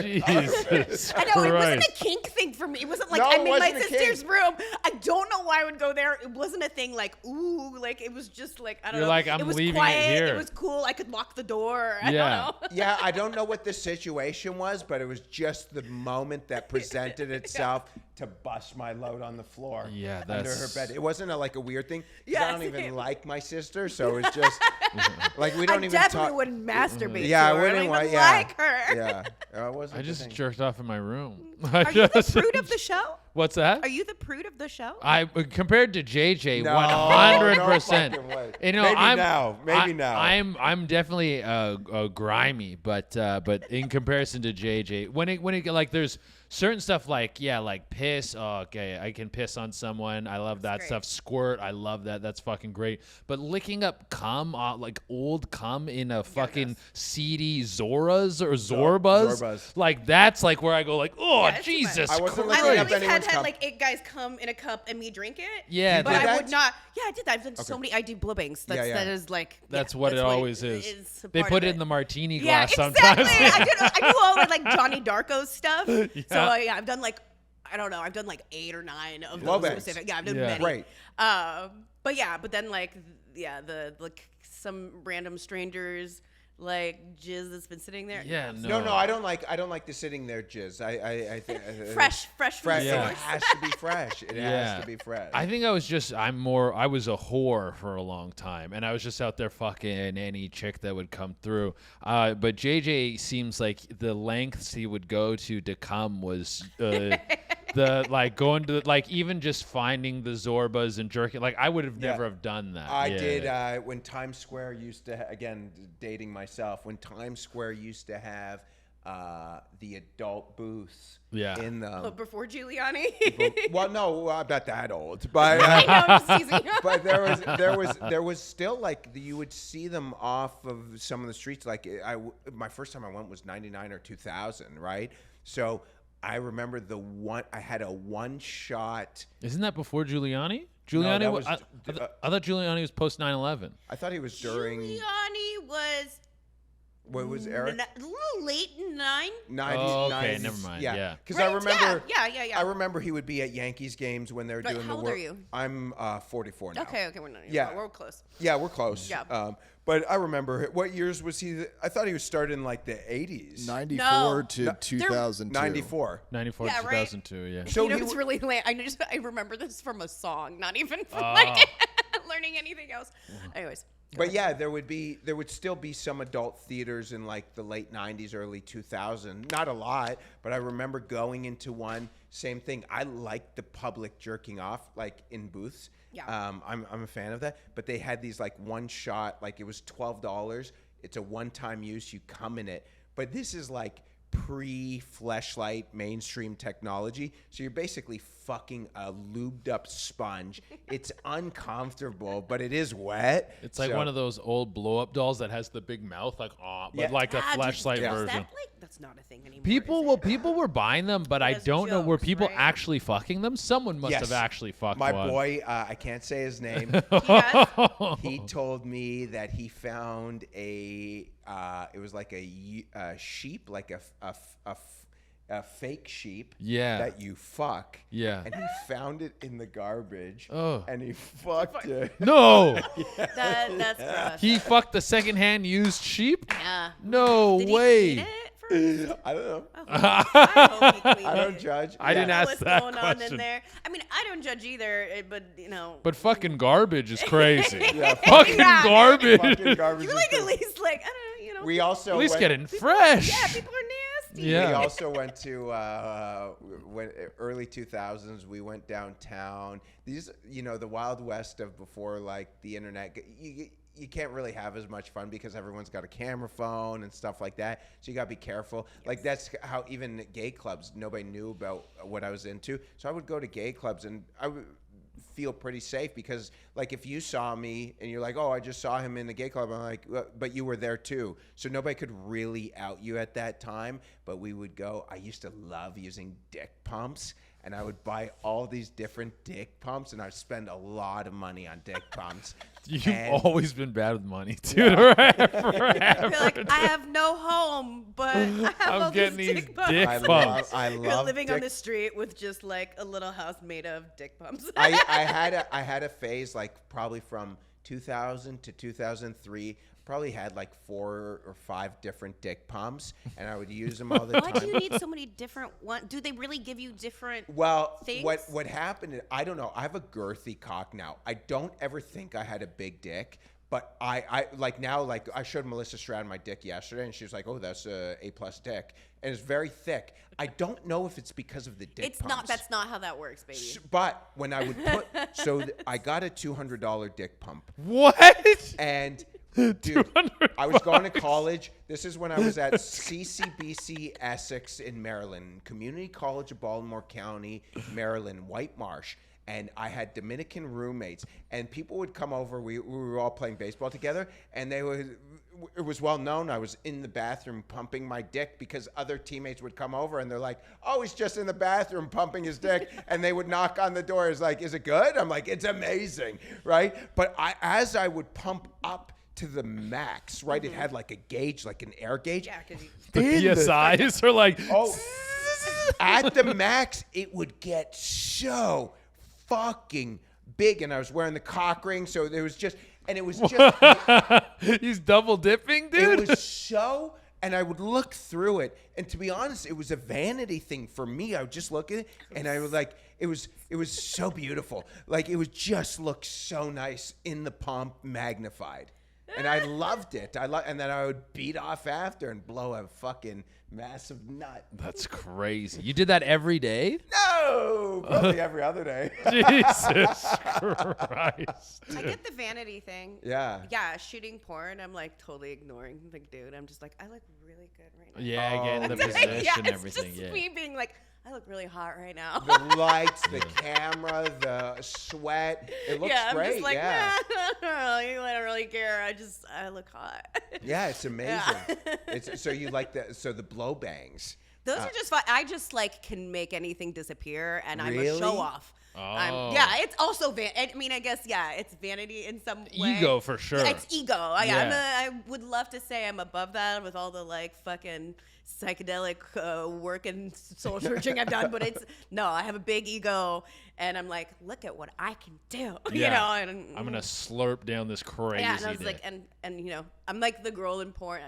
Jesus I know, it wasn't Christ. a kink thing for me. It wasn't like No, I'm it in my wasn't a sister's kink. room. I don't know why I would go there. It wasn't a thing like, ooh, like it was just like, I don't You're know. like, I'm it was leaving it quiet. here. It was cool. I could lock the door. I Yeah. don't know. Yeah, I don't know what the situation was, but it was just the moment that presented itself to bust my load on the floor Yeah, under her that's- bed. It wasn't like a weird thing. 'Cause Yeah, I don't even same. like my sister, so it's just like we don't I even definitely talk. wouldn't masturbate Yeah, to I her. wouldn't I don't want. even Yeah, like her. yeah. It wasn't I the just thing. jerked off in my room. Are you the prude of the show? What's that? Are you the prude of the show? I compared to JJ, No, 100%. no fucking way. You know, Maybe I'm now, maybe now. I'm definitely grimy, but in comparison to JJ, when it like there's certain stuff like piss. Oh, okay, I can piss on someone. I love that great. stuff. Squirt. I love that. That's fucking great. But licking up cum, like old cum in a fucking seedy Zoras or Zorbas, Zorbas. like that's like where I go like, oh Yeah, it's too much. Jesus I wasn't Christ. licking I up always anyone's had cum. like 8 guys come in a cup and me drink it. Yeah, but did I that? would not. Yeah, I did that. I've done so many. I do blowbangs. That's Yeah. that is like. That's yeah, what it always is is. a They part put of it in the martini Yeah, glass exactly. sometimes. I do all the like Johnny Darko stuff. So Yeah. I've done like I don't know. I've done like 8 or 9 of Blowbangs. those specific. Yeah, I've done Yeah. many. Right. But then like the like some random strangers like jizz that's been sitting there. Yeah, No, I don't like the sitting there jizz. I think Fresh from fresh. the Yeah. It source. has to be fresh. It has to be fresh. I think I was a whore for a long time, and I was just out there fucking any chick that would come through. But JJ seems like the lengths he would go to come was the like going to like even just finding the Zorbas and jerking. Like I would have never have done that. I Yeah. did when Times Square used to again dating myself when Times Square used to have the adult booths in them. But before Giuliani. Well, no, I'm not that old, but I know, I'm just teasing you. but there was still like you would see them off of some of the streets. Like my first time I went was 99 or 2000, right? So I remember I had a one shot. Isn't that before Giuliani? Giuliani that was. was- I thought Giuliani was post 9/11. I thought he was during. Giuliani was What was Eric? a little late 9. 90s. Oh, okay, never mind, yeah. Because I remember. Yeah. I remember he would be at Yankees games when they were But doing how the old are you? I'm 44 now. Okay, we're not. Yeah. We're close. Yeah, we're close. Yeah. But I remember what years was he? I thought he was starting in like the 80s. 94 No. to 2002. 94. 94 Yeah, right. 2002. Yeah. So You know, he it's w- really late. I remember this from a song, not even from Oh. like learning anything else. Anyways. But yeah, there would still be some adult theaters in like the late 90s, early 2000. Not a lot, but I remember going into one. Same thing. I like the public jerking off like in booths. Yeah. I'm a fan of that. But they had these like one shot, like it was $12. It's a one-time use. You come in it. But this is like pre-fleshlight mainstream technology. So you're basically fucking a lubed up sponge. It's uncomfortable, but it is wet. It's like So- one of those old blow-up dolls that has the big mouth, like but Yeah. like a flashlight Is version. that like that's not a thing anymore? People were buying them, but I As don't know. Were jokes, people right? actually fucking them? Someone must Yes. have actually fucked My one. boy, I can't say his name. He told me that he found it was like a sheep, like a fake sheep Yeah. that you fuck. Yeah. And he found it in the garbage. Oh. And he fucked it. No, That's gross. he fucked the secondhand used sheep. Yeah. No Did he way. eat it first? I don't know. I hope he cleaned I don't it. judge. I didn't ask What's that going on in question. there? I mean, I don't judge either, but you know. But fucking garbage is crazy. Yeah, Fucking Yeah. garbage. fucking garbage. you is like good. at least like I don't know, you know. We also At least went- getting fresh. Yeah, people are Yeah. We also went to when early 2000s. We went downtown. These, the Wild West of before like the internet. You can't really have as much fun because everyone's got a camera phone and stuff like that. So you got to be careful. Yes. Like that's how even gay clubs, nobody knew about what I was into. So I would go to gay clubs and I would feel pretty safe because like if you saw me and you're like, oh, I just saw him in the gay club, I'm like, well, but you were there too. So nobody could really out you at that time. But we would go, I used to love using dick pumps. And I would buy all these different dick pumps, and I'd spend a lot of money on dick pumps. You've always been bad with money, dude. Yeah. Forever. You're like, I have no home, but I have all these dick pumps. I love You're living on the street with just like a little house made of dick pumps. I had a phase like probably from 2000 to 2003. Probably had like 4 or 5 different dick pumps, and I would use them all the time. Why do you need so many different ones? Do they really give you different things? What happened, I don't know. I have a girthy cock now. I don't ever think I had a big dick, but I like now, like I showed Melissa Stratton my dick yesterday, and she was like, oh, that's a A+ dick. And it's very thick. I don't know if it's because of the dick pumps. That's not how that works, baby. But when I would put, I got a $200 dick pump. What? And dude, I was going to college. This is when I was at CCBC Essex in Maryland, Community College of Baltimore County, Maryland, White Marsh. And I had Dominican roommates, and people would come over. We were all playing baseball together, and it was well known I was in the bathroom pumping my dick because other teammates would come over, and they're like, oh, he's just in the bathroom pumping his dick. And they would knock on the door. It's like, is it good? I'm like, it's amazing, right? But as I would pump up to the max, right? It had like a gauge, like an air gauge. Yeah, because the PSIs are like, at the max, it would get so fucking big, and I was wearing the cock ring, so there was just, and it was just. He's double dipping, dude. It was so, and I would look through it, and to be honest, it was a vanity thing for me. I would just look at it, and I was like, it was so beautiful, like it would just look so nice in the pump, magnified. And I loved it. And then I would beat off after and blow a fucking massive nut. That's crazy. You did that every day? No, probably every other day. Jesus Christ. I get the vanity thing. Yeah. Yeah, shooting porn, I'm like totally ignoring. Like, dude, I'm just like, I look really good right now. Yeah, getting the position and it's everything. Just me being like, I look really hot right now. The lights, the camera, the sweat. It looks great. I'm just like, yeah. I don't really care. I look hot. Yeah, it's amazing. Yeah. So you like the blow bangs. Those are just fun. I just like can make anything disappear, and really? I'm a show off. Oh. It's also I guess it's vanity in some way. Ego for sure. It's ego. I would love to say I'm above that with all the like fucking psychedelic work and soul searching I've done, but I have a big ego, and I'm like, look at what I can do. Yeah. And I'm gonna slurp down this crazy. Yeah, and I was like, and I'm like the girl in porn.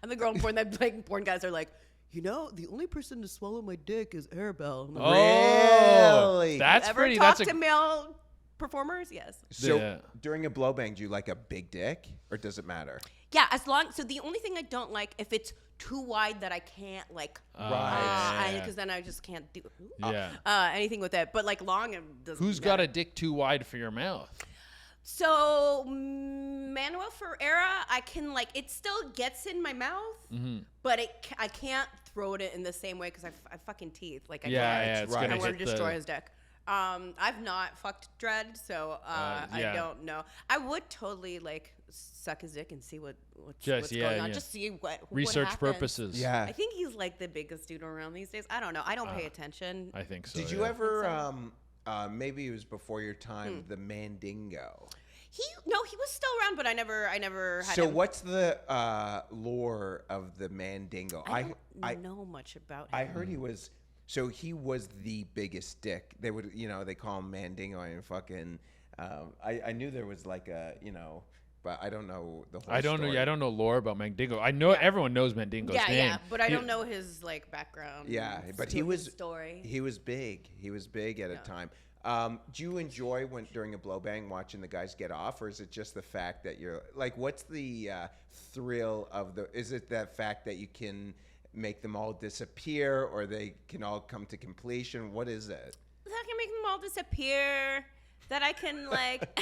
I'm the girl in porn that like porn guys are like, the only person to swallow my dick is Arabelle. Really? That's ever pretty. Talk That's to male performers? Yes. So during a blow bang, do you like a big dick, or does it matter? Yeah, so the only thing I don't like if it's too wide that I can't like, because then I just can't do anything with it. But like long, it doesn't. Who's got a dick too wide for your mouth? So Manuel Ferreira, I can like it still gets in my mouth, but I can't throw it in the same way because I fucking teeth. Like I can't. I want to destroy his dick. I've not fucked Dredd, so I don't know. I would totally like suck his dick and see what's going on. Just see what research happens. purposes. Yeah, I think he's like the biggest dude around these days. I don't know. I don't pay attention. I think so. Did you ever? Maybe it was before your time. The Mandingo. He was still around, but I never had him. So what's the lore of the Mandingo? I don't know much about him. I heard he was the biggest dick. They would, they call him Mandingo and fucking. I knew there was like a, but I don't know the whole story. I don't know lore about Mandingo. I know everyone knows Mandingo's name. Yeah, but I don't know his like background. Yeah, but he was story. He was big. He was big at a time. Do you enjoy during a blow bang watching the guys get off, or is it just the fact that you're like, what's the thrill of is it that fact that you can make them all disappear, or they can all come to completion? What is it? That can make them all disappear. That I can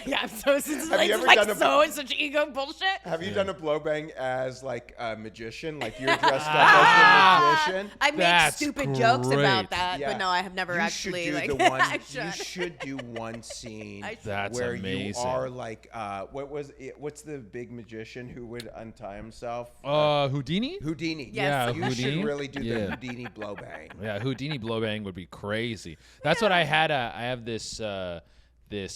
yeah. So it's like, you ever like done a- so it's such ego bullshit. Have you done a blow bang as like a magician? Like you're dressed up as the magician? I make That's stupid jokes great. about that, Yeah. but no, I have never You actually should do like. the one. I You should. should do one scene I should. That's where amazing. you are like what's the big magician who would untie himself? Houdini? Houdini. Yes. Yeah, you Houdini. should really do Yeah. the Houdini blow bang. Yeah, Houdini blowbang would be crazy. That's what I had. I have this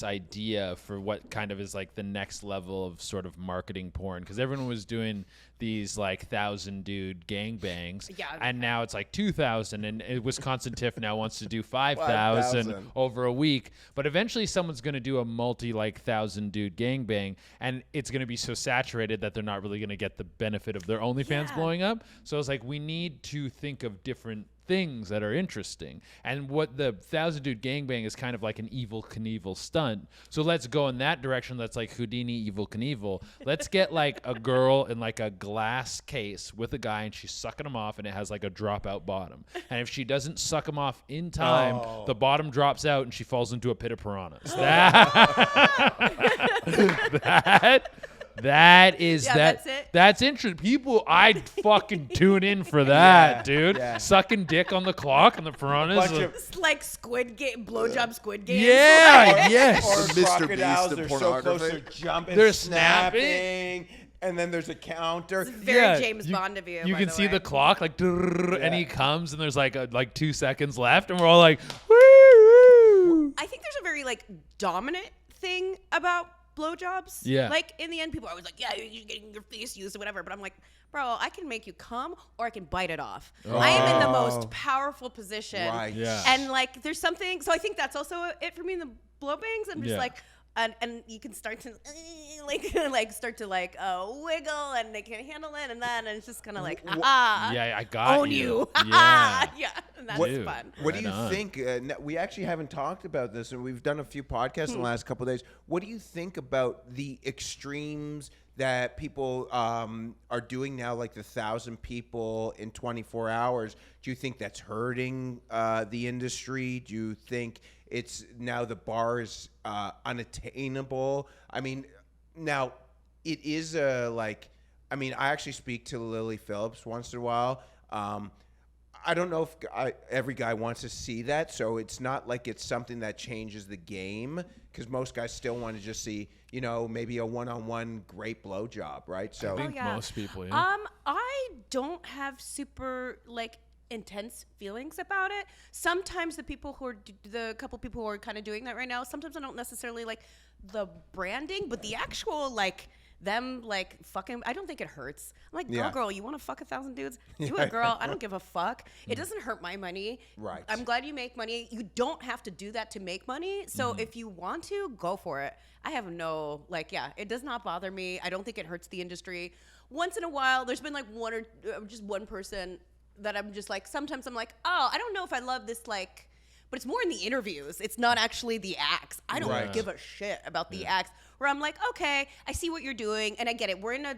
idea for what kind of is like the next level of sort of marketing porn, because everyone was doing these like 1,000 dude gangbangs, Yeah. and now it's like 2,000, and Wisconsin Tiff now wants to do 5,000 5,000 over a week. But eventually, someone's going to do a multi like 1,000 dude gangbang, and it's going to be so saturated that they're not really going to get the benefit of their OnlyFans Yeah. blowing up. So it's like we need to think of different things that are interesting, and what the 1,000 dude gangbang is kind of like an Evel Knievel stunt. So let's go in that direction. That's like Houdini, Evel Knievel. Let's get like a girl in like a glass case with a guy, and she's sucking him off, and it has like a dropout bottom. And if she doesn't suck him off in time, the bottom drops out, and she falls into a pit of piranhas. That's it. That's interesting. People, I'd fucking tune in for that, dude. yeah. Sucking dick on the clock and the piranhas. Bunch of- It's like Squid Game, blowjob Squid Game. Yeah, yes. Or Mr. Beast crocodiles, of they're so close, pornography. they're jumping, They're snapping, and then there's a counter. Very James Bond of you. You by can the see way. the clock like, and Yeah. he comes, and there's like 2 seconds left, and we're all like, woo. I think there's a very like dominant thing about blowjobs. Yeah. Like in the end, people are always like, "Yeah, you're getting your face used or whatever." But I'm like, bro, I can make you come or I can bite it off. I am in the most powerful position. Right. Yeah. And like, there's something. So I think that's also it for me in the blow bangs. I'm just Yeah. like. And you can start to wiggle, and they can't handle it, and it's just kind of like, Yeah, I got own you, Yeah. yeah, and that's Dude. fun. What do Right you on. think? We actually haven't talked about this, and we've done a few podcasts in the last couple of days. What do you think about the extremes that people are doing now, like the 1,000 people in 24 hours? Do you think that's hurting the industry? Do you think it's now the bar is unattainable? I mean, now it is I actually speak to Lily Phillips once in a while. I don't know if every guy wants to see that, so it's not like it's something that changes the game, because most guys still want to just see, maybe a one-on-one great blowjob, right? So I think yeah. most people, yeah. I don't have super intense feelings about it. Sometimes the couple people who are kind of doing that right now, sometimes I don't necessarily like the branding, but the actual them fucking, I don't think it hurts. I'm like, girl, you want to fuck 1,000 dudes? Do it, girl. I don't give a fuck. It doesn't hurt my money. Right. I'm glad you make money. You don't have to do that to make money. So if you want to, go for it. I have no, it does not bother me. I don't think it hurts the industry. Once in a while, there's been just one person that I'm just sometimes I'm like, oh, I don't know if I love this, but it's more in the interviews. It's not actually the acts. I don't Right. give a shit about the acts. Where I'm like, okay, I see what you're doing, and I get it. We're in the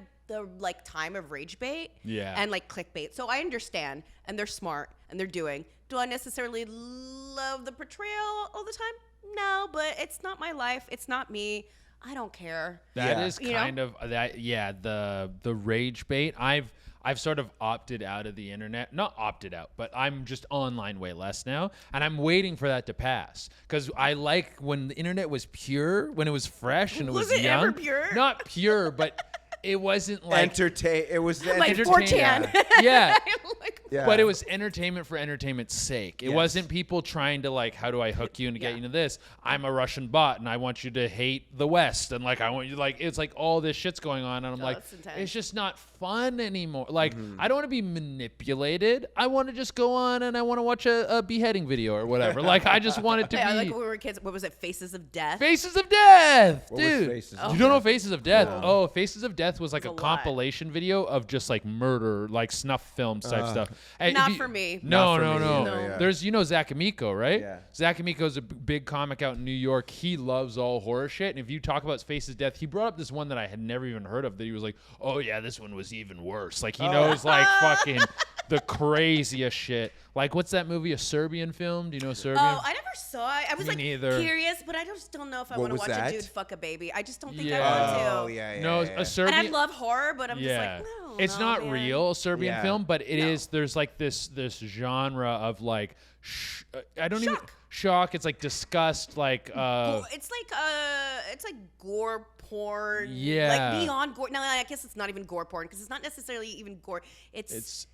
time of rage bait and clickbait, so I understand. And they're smart and they're doing. Do I necessarily love the portrayal all the time? No, but it's not my life. It's not me. I don't care. That Yeah. is You know? kind of that. Yeah, the rage bait. I've sort of opted out of the internet. Not opted out, but I'm just online way less now, and I'm waiting for that to pass, because I like when the internet was pure, when it was fresh and it was Was it young. ever pure? Not pure, but it wasn't like It was Like entertainment. 4chan. Yeah. Yeah. But it was entertainment for entertainment's sake. It Yes. wasn't people trying to how do I hook you and get you into this? I'm a Russian bot and I want you to hate the West, and I want you it's all this shit's going on, and I'm that's intense. it's just not fun anymore. I don't want to be manipulated. I want to just go on and I want to watch a beheading video or whatever. I just want it to Yeah, be when we were kids, what was it? Faces of Death. Faces of Death, What was dude. Faces of You don't know Death? Faces of Death? Oh, Faces of Death was a a lot. compilation video of just murder, snuff films type stuff. Hey, Not if you- for me. No, Not for no, me no. either, yeah. There's Zach Amico, right? Yeah. Zach Amico's a big comic out in New York. He loves all horror shit. And if you talk about Faces of Death, he brought up this one that I had never even heard of. That he was like, oh yeah, this one was even worse. He knows fucking the craziest shit. Like, what's that movie? A Serbian film? Do you know Serbian? Oh, I never saw it. I was Me like neither. curious, but I just don't know if I What want to was watch that? a dude fuck a baby. I just don't think Yeah. I want to. Oh yeah. No, yeah. a Serbian. And I love horror, but I'm just like, no. It's no, not man. real, a Serbian Yeah. film, but it No. is. There's like this genre of like, I don't even Shock. shock. It's like disgust, like It's like gore porn. Yeah. Like beyond gore. No, I guess it's not even gore porn because it's not necessarily even gore. it's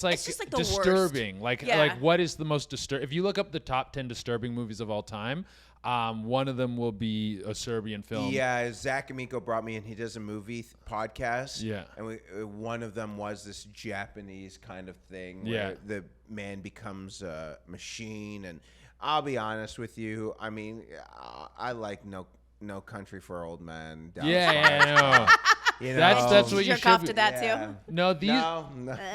like, It's just like the worst. disturbing. Like Yeah. what is the most disturbing? If you look up the top 10 disturbing movies of all time, one of them will be a Serbian film. Yeah, Zach Amico brought me in. He does a movie podcast. Yeah. And one of them was this Japanese kind of thing where Yeah. the man becomes a machine. And I'll be honest with you. I mean, I like No Country for Old Men. Yeah, You know, That's what you Jerk should off be- to that yeah. too. No, these No.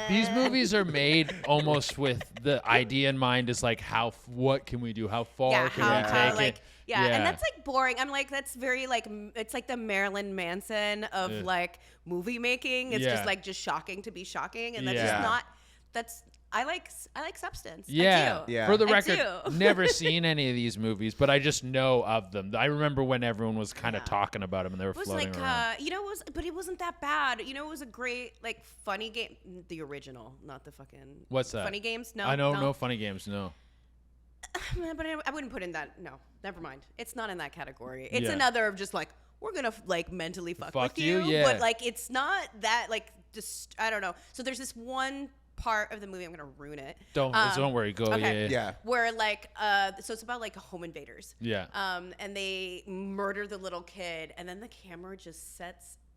these movies are made almost with the idea in mind. Is like what can we do? How far Yeah, can how we take like it? and that's like boring. I'm like that's very like it's like the Marilyn Manson of Yeah. like movie making. It's Yeah. just like just shocking to be shocking, and that's Yeah. just not. That's I like substance. Yeah. I do. Yeah. For the I record, do. never seen any of these movies, but I just know of them. I remember when everyone was kind of talking about them and they were It was floating like around. but it wasn't that bad. You know, it was a great like funny game. The original, not the fucking. What's that? Funny games? No, I know no. no funny games. No. But I wouldn't put in that. No, never mind. It's not in that category. It's Yeah. another of just like we're gonna like mentally fuck Fuck with you? you, Yeah. but like it's not that like just I don't know. So there's this one part of the movie. I'm gonna ruin it. Don't worry. Go. okay. Yeah. Where like so it's about like home invaders. Yeah. And they murder the little kid, and then the camera just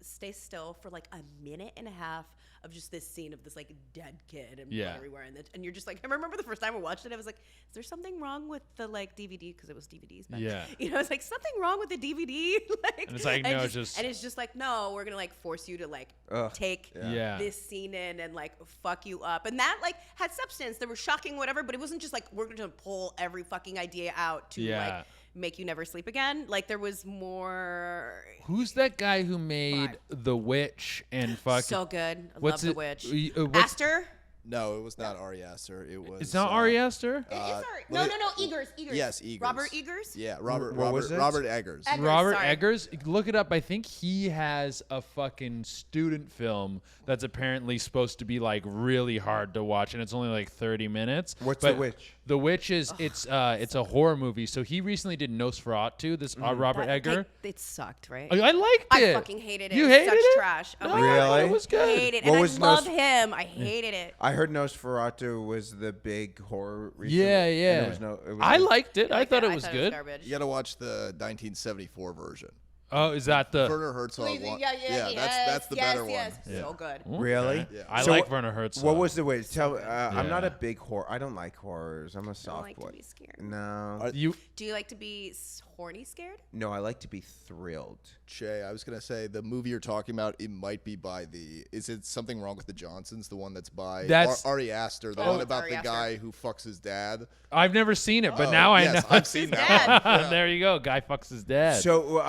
stays still for like a minute and a half of just this scene of this like dead kid and Yeah. blood everywhere, and you're just like, I remember the first time I watched it, I was like, is there something wrong with the like DVD because it was DVDs? But, Yeah. you know, it's like something wrong with the DVD, like, And it's like, no, just- and it's just like, no, we're gonna like force you to like Ugh. take Yeah. this scene in and like fuck you up, and that like had substance. They were shocking, whatever, but it wasn't just like we're gonna pull every fucking idea out to Yeah. like make you never sleep again. Like there was more. Who's that guy who made The Witch and fucking? So good. I What's love it? The Witch. What's- Aster. No, it was not Ari Aster. It was. It's not Ari Aster. It is Ari. let No, me- Eggers. Yes, Eggers. Robert Eggers. Yeah, Robert. What was it? Robert Eggers. Eggers, Robert sorry. Eggers. Look it up. I think he has a fucking student film that's apparently supposed to be like really hard to watch, and it's only like 30 minutes. What's But The Witch? The Witch is it's a horror movie. So he recently did Nosferatu. This Robert Egger. It sucked, right? I liked I it. fucking hated it. You It was hated such it? trash. Oh No, my God. Really? It was I good. hated it. What And was I love Nos- him. I hated it. I heard Nosferatu was the big horror. Recently, Yeah, and yeah. it was I liked it. I thought it I was thought good. garbage. You got to watch the 1974 version. Oh, is that the? Werner Herzog. one. Yeah, that's the better one. yes. So good. Really? Yeah. I So like what- Werner Herzog. What was the Witch? Tell. I'm not Yeah. a big horror. I don't like horrors. I'm a soft like to boy. be scared. No. you? Do you like to be horny scared? No, I like to be thrilled. Che, I was gonna say the movie you're talking about. It might be by the. Is it Something Wrong with the Johnsons? The one that's by That's- Ari Aster. The Oh, one it's about Ari the Aster. guy who fucks his dad. I've never seen it, but Oh, now yes, I know. I've seen that. Dad. There you go. Guy fucks his dad. So,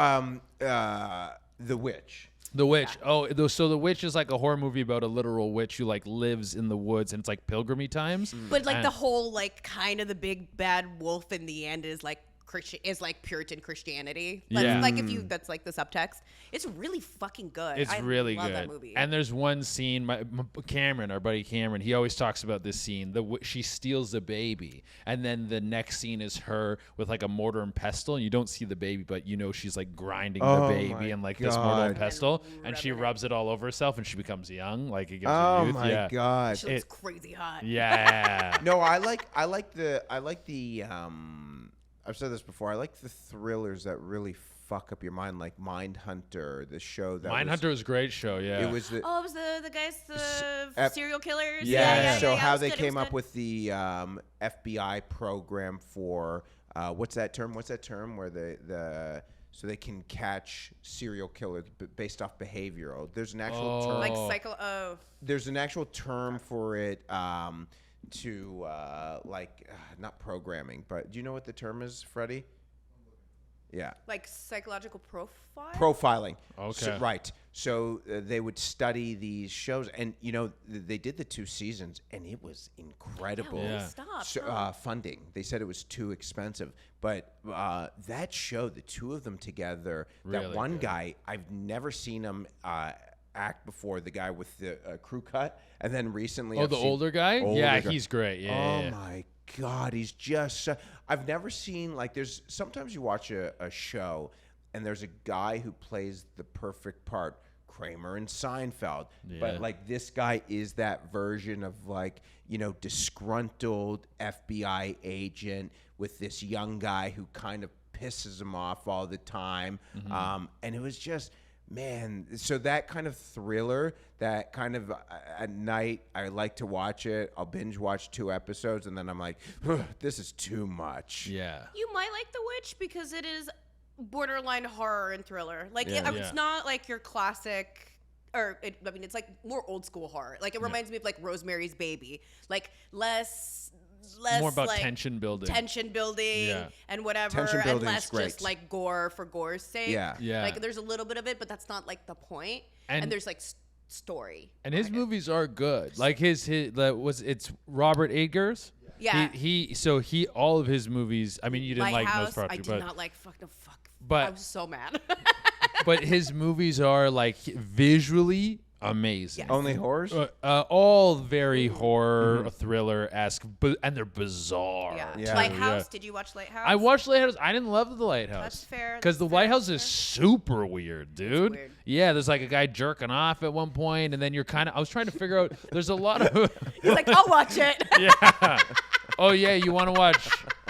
The Witch. The Witch. So The Witch is like a horror movie about a literal witch who like lives in the woods, and it's like pilgrimy times. But like And- the whole like kind of the big bad wolf in the end is like Christian is like Puritan Christianity. Like, Yeah. like if you that's like the subtext. It's really fucking good. It's I really love good. That movie. And there's one scene, Cameron, our buddy Cameron, he always talks about this scene. She steals a baby, and then the next scene is her with like a mortar and pestle, and you don't see the baby, but you know she's like grinding Oh the my baby and like this mortar and God. pestle, And and she rubbing it. rubs it all over herself, and she becomes young, like it gives Oh her youth. my yeah. God. she looks crazy hot. Yeah. No, I like the I've said this before. I like the thrillers that really fuck up your mind, like Mindhunter, the show that Mindhunter was a great show. Yeah. It was the Oh, it was the guys, the Ep- serial killers. yeah. So it how was they good, it came was up good. with the FBI program for what's that term? What's that term where so they can catch serial killers based off behavioral. There's an actual term. like cycle. Oh, There's an actual term for it. Not programming, but do you know what the term is, Freddie? Yeah. Like psychological profile. Profiling. Okay. So, right. So they would study these shows, and they did the 2 seasons, and it was incredible. Yeah, Yeah. stop. So, funding. They said it was too expensive, but that show, the 2 of them together, that Really one good. guy, I've never seen him act before. The guy with the crew cut, and then recently, Oh, I've the seen older guy? older Yeah, guy. he's great. Yeah. Oh yeah. my God, he's just. I've never seen there's sometimes you watch a show and there's a guy who plays the perfect part, Kramer and Seinfeld, Yeah. but this guy is that version of disgruntled FBI agent with this young guy who kind of pisses him off all the time, and it was just. Man, so that kind of thriller, that kind of at night, I like to watch it. I'll binge watch 2 episodes, and then I'm like, this is too much. Yeah. You might like The Witch because it is borderline horror and thriller. Yeah. It's not like your classic, it's like more old school horror. Like it reminds me of like Rosemary's Baby, like less More about like, tension building. yeah. And whatever, Tension and building's less great. just like gore for gore's sake. Yeah. Yeah. Like there's a little bit of it, but that's not like the point. And- And there's like story. And his behind it. movies are good. Like it's Robert Eggers. Yeah. He all of his movies. I mean, you didn't Lighthouse, like Nosferatu, I did but not like fuck. But- I was so mad. but his movies are like visually amazing. Yes. Only horrors? All very horror thriller esque, and they're bizarre. Yeah. Yeah. Lighthouse. Yeah. Did you watch Lighthouse? I watched Lighthouse. I didn't love the Lighthouse. That's fair, Because the that's fair, Lighthouse that's is super weird, dude. weird. Yeah, there's like a guy jerking off at one point, and then you're kind of. I was trying to figure out. There's a lot of. He's like, I'll watch it. Yeah. Oh yeah, you want to watch?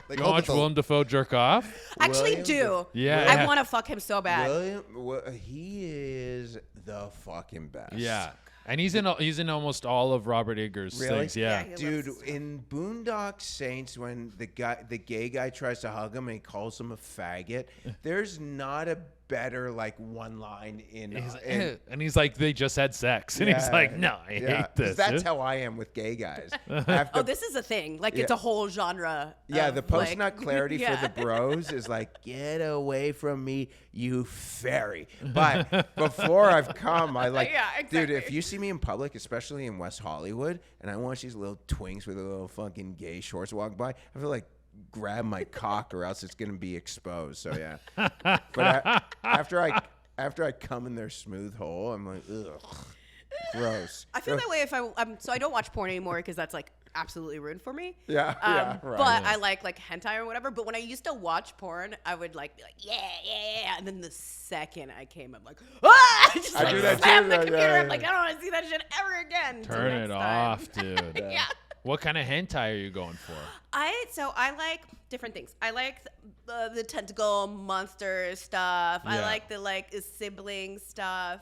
They You called want it to watch the- Willem Dafoe jerk off? Actually, William do. Yeah, I yeah. want to fuck him so bad. He is the fucking best. Yeah, and he's in almost all of Robert Eggers' Really? things. Yeah. Yeah, he Dude, loves- in Boondock Saints, when the gay guy tries to hug him and he calls him a faggot, there's not a better one line in. And he's like, they just had sex, and he's like, no, I hate 'cause this. That's how I am with gay guys. After, Oh, this is a thing. Like it's a whole genre. yeah, of, the post nut clarity yeah. for the bros is like, get away from me, you fairy. But before I've come, I like, Yeah, dude, exactly. if you see me in public, especially in West Hollywood, and I watch these little twinks with their little fucking gay shorts walk by, I feel like grab my cock or else it's gonna be exposed. So yeah. But after I come in their smooth hole, I'm like, ugh, gross. I feel that way if so I don't watch porn anymore because that's like absolutely ruined for me. Yeah, yeah, right. But I like hentai or whatever. But when I used to watch porn, I would be like, yeah, and then the second I came, I'm like, ah! Just I like do that slam too, the yeah, computer. yeah, I'm like, I don't want to see that shit ever again. Till Turn next it time. off, dude. Yeah. What kind of hentai are you going for? I like different things. I like the tentacle monster stuff. I Yeah. like the sibling stuff.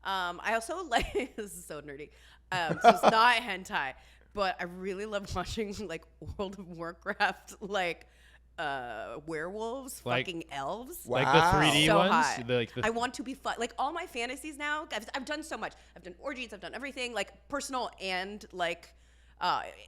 I also like this is so nerdy. So it's not hentai, but I really love watching World of Warcraft werewolves Like- fucking elves. Like the Wow. 3D So ones? hot. The I want to be fun. Like all my fantasies now, I've done so much. I've done orgies, I've done everything, personal and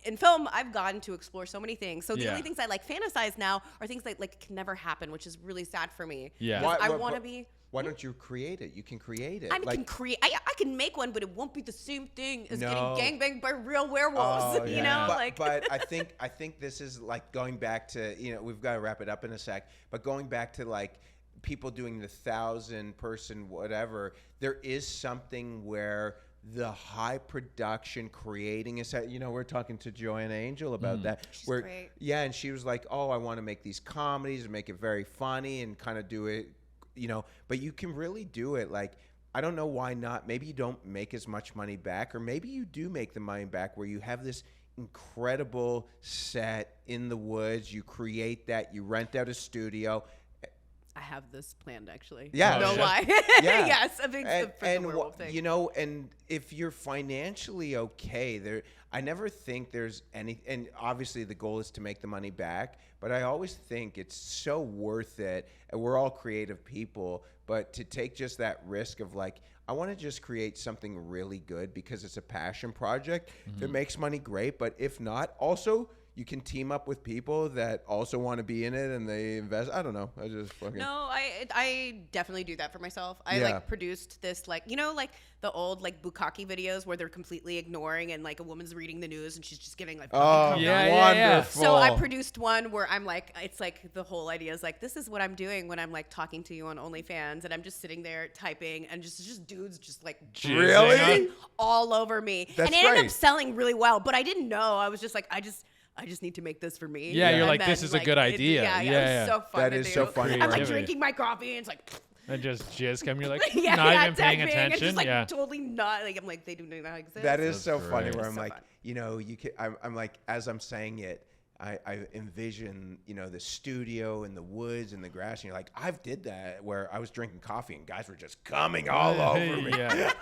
in film, I've gotten to explore so many things. So the Yeah. only things I fantasize now are things that can never happen, which is really sad for me. Yeah. Because I Why- want to be. Why don't you create it? You can create it. I can create. I can make one, but it won't be the same thing as No. getting gangbanged by real werewolves. Oh, You yeah. know, but I think this is going back to we've got to wrap it up in a sec. But going back to people doing the 1,000-person whatever, there is something where the high production creating a set. We're talking to Joanna Angel about that. She's great. Yeah, and she was like, "Oh, I want to make these comedies and make it very funny and kind of do it." But you can really do it. I don't know why not. Maybe you don't make as much money back, or maybe you do make the money back where you have this incredible set in the woods. You create that. You rent out a studio. I have this planned actually. Yeah. No Oh, lie. Yeah. Yes, I think for the werewolf thing. And if you're financially okay, I never think there's any, and obviously the goal is to make the money back, but I always think it's so worth it, and we're all creative people, but to take just that risk of I want to just create something really good because it's a passion project. If it makes money, great, but if not, also, you can team up with people that also want to be in it and they invest. I don't know. I just fucking. No, I definitely do that for myself. I Yeah. like produced this like like the old like bukkake videos where they're completely ignoring and like a woman's reading the news and she's just giving like Oh, fucking yeah. wonderful. So I produced one where I'm like, it's like the whole idea is like, this is what I'm doing when I'm like talking to you on OnlyFans, and I'm just sitting there typing, and just dudes just like Really? all over me, That's and it ended great. up selling really well. But I didn't know. I was just like, I just need to make this for me. Yeah, you're And like, then, this is a good idea. Yeah, Yeah. it was so fun. That to is do. so funny. I'm like Creativity. drinking my coffee, and it's like. And just jizz come. You're like, Yeah, not yeah, even paying typing, and attention. just like Yeah. totally not like I'm like they do not exist. That is That's so funny. great. Where I'm So like, fun. you can. I'm like, as I'm saying it, I envision, the studio in the woods and the grass, and you're like, I've did that where I was drinking coffee and guys were just coming all over me. Yeah.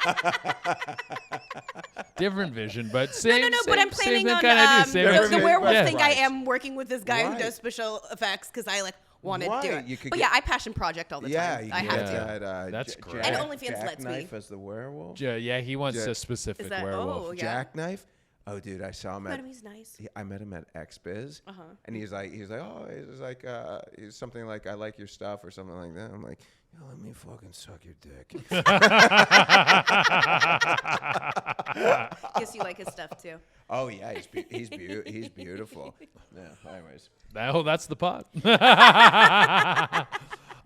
Different vision, but same. No, same, but I'm same planning thing on kinda do. Same the everything. werewolf Yeah. thing. Right. I am working with this guy who Right. does special effects because I like want to do Right. it. You could But get- yeah, I passion project all the Yeah, time. you I can have get to. that. That's Jack- great. And OnlyFans lets me. Jackknife as the werewolf. Yeah, he wants Yeah. a specific Is that- werewolf. oh, yeah. Jackknife. Oh, dude, I saw him But at. he's nice. I met him at XBiz, and he's like, oh, he's something like, I like your stuff or something like that. I'm like, let me fucking suck your dick. Guess you like his stuff too. Oh yeah, he's beautiful. Yeah. Anyways, That's the pot.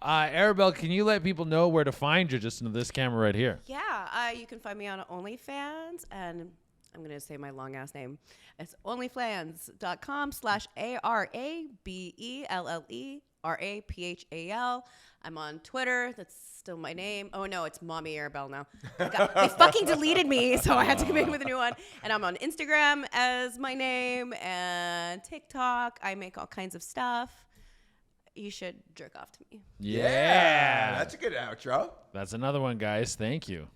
Arabelle, can you let people know where to find you? Just into this camera right here. Yeah, you can find me on OnlyFans, and I'm gonna say my long ass name. It's onlyfans.com/ARABELLERAPHAL. I'm on Twitter. That's still my name. Oh no, it's Mommy Arabelle now. They fucking deleted me, so I had to come in with a new one. And I'm on Instagram as my name and TikTok. I make all kinds of stuff. You should jerk off to me. Yeah. that's a good outro. That's another one, guys. Thank you.